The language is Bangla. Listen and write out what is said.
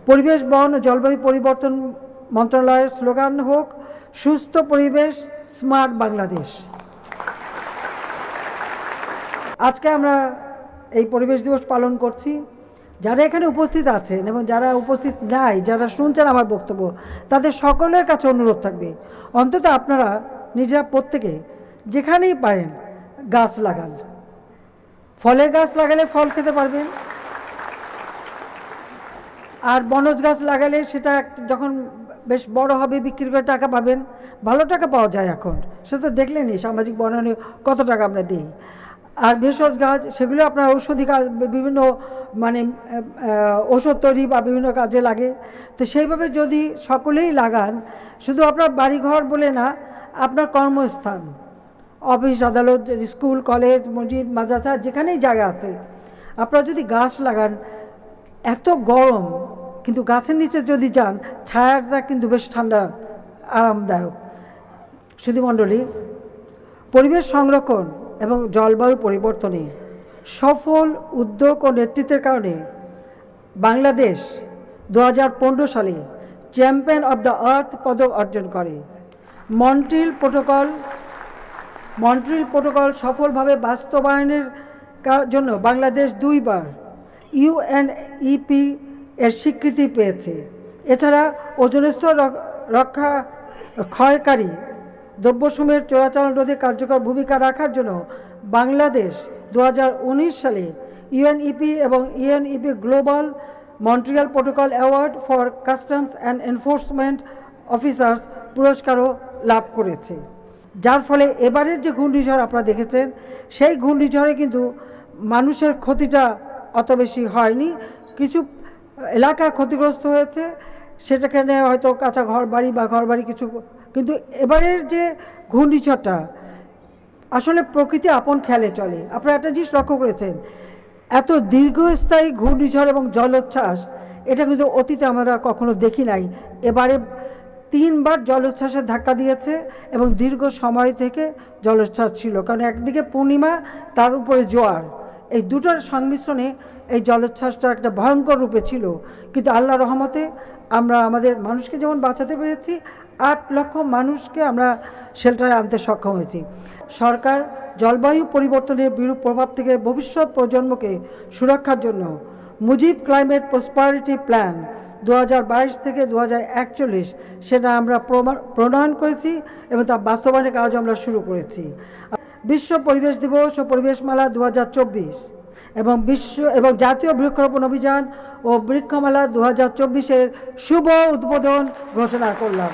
পরিবেশ বন ও জলবায়ু পরিবর্তন মন্ত্রণালয়ের স্লোগান হোক সুস্থ পরিবেশ স্মার্ট বাংলাদেশ। আজকে আমরা এই পরিবেশ দিবস পালন করছি। যারা এখানে উপস্থিত আছেন এবং যারা উপস্থিত নাই, যারা শুনছেন আমার বক্তব্য, তাদের সকলের কাছে অনুরোধ থাকবে অন্তত আপনারা নিজেরা প্রত্যেকে যেখানেই পারেন গাছ লাগান। ফলের গাছ লাগালে ফল খেতে পারবেন, আর বনজ গাছ লাগালে সেটা যখন বেশ বড় হবে বিক্রি করে টাকা পাবেন, ভালো টাকা পাওয়া যায় এখন, সেটা দেখলেনই সামাজিক বনায়নে কত টাকা আমরা দিই। আর ভেষজ গাছ সেগুলো আপনার ঔষধি কাজ, বিভিন্ন মানে ওষুধ তৈরি বা বিভিন্ন কাজে লাগে। তো সেইভাবে যদি সকলেই লাগান, শুধু আপনার বাড়িঘর বলে না, আপনার কর্মস্থান, অফিস আদালত, স্কুল কলেজ মসজিদ মাদ্রাসা যেখানেই জায়গা আছে, আপনারা যদি গাছ লাগান, এত গরম কিন্তু গাছের নিচে যদি যান, ছায়াটা কিন্তু বেশ ঠান্ডা আরামদায়ক। সুধীমণ্ডলী, পরিবেশ সংরক্ষণ এবং জলবায়ু পরিবর্তনে সফল উদ্যোগ ও নেতৃত্বের কারণে বাংলাদেশ 2015 সালে চ্যাম্পিয়ন অব দ্য আর্থ পদক অর্জন করে। মন্ট্রিল প্রোটোকল সফলভাবে বাস্তবায়নের জন্য বাংলাদেশ 2 বার ইউএনইপি এর স্বীকৃতি পেয়েছে। এছাড়া ওজোন স্তর রক্ষা ক্ষয়কারী দ্রব্যসমূহের চোরাচালান রোধে কার্যকর ভূমিকা রাখার জন্য বাংলাদেশ 2019 সালে ইউএনইপি এবং UNEP global Montreal protocol award for customs and enforcement officers পুরস্কারও লাভ করেছে। যার ফলে এবারের যে ঘূর্ণিঝড় আপনারা দেখেছেন, সেই ঘূর্ণিঝড়ে কিন্তু মানুষের ক্ষতিটা অত বেশি হয়নি। কিছু এলাকা ক্ষতিগ্রস্ত হয়েছে, সেটাখানে হয়তো কাঁচা ঘরবাড়ি বা ঘরবাড়ি কিছু, কিন্তু এবারের যে ঘূর্ণিঝড়টা আসলে প্রকৃতি আপন খেয়ালে চলে। আপনারা একটা জিনিস লক্ষ্য করেছেন, এত দীর্ঘস্থায়ী ঘূর্ণিঝড় এবং জলোচ্ছ্বাস এটা কিন্তু অতীতে আমরা কখনো দেখি নাই। এবারে 3 বার জলোচ্ছ্বাসের ধাক্কা দিয়েছে এবং দীর্ঘ সময় থেকে জলোচ্ছ্বাস ছিল, কারণ একদিকে পূর্ণিমা, তার উপরে জোয়ার, এই দুটোর সংমিশ্রণে এই জলোচ্ছ্বাসটা একটা ভয়ঙ্কর রূপে ছিল। কিন্তু আল্লাহর রহমতে আমরা আমাদের মানুষকে যেমন বাঁচাতে পেরেছি, 8 লক্ষ মানুষকে আমরা শেল্টারে আনতে সক্ষম হয়েছি। সরকার জলবায়ু পরিবর্তনের বিরূপ প্রভাব থেকে ভবিষ্যৎ প্রজন্মকে সুরক্ষার জন্য মুজিব ক্লাইমেট প্রসপারিটি প্ল্যান 2022 থেকে 2041 সেটা আমরা প্রণয়ন করেছি এবং তা বাস্তবায়নের কাজ আমরা শুরু করেছি। বিশ্ব পরিবেশ দিবস ও পরিবেশ মেলা 2024 এবং জাতীয় বৃক্ষরোপণ অভিযান ও বৃক্ষমেলা 2024-এর শুভ উদ্বোধন ঘোষণা করলাম।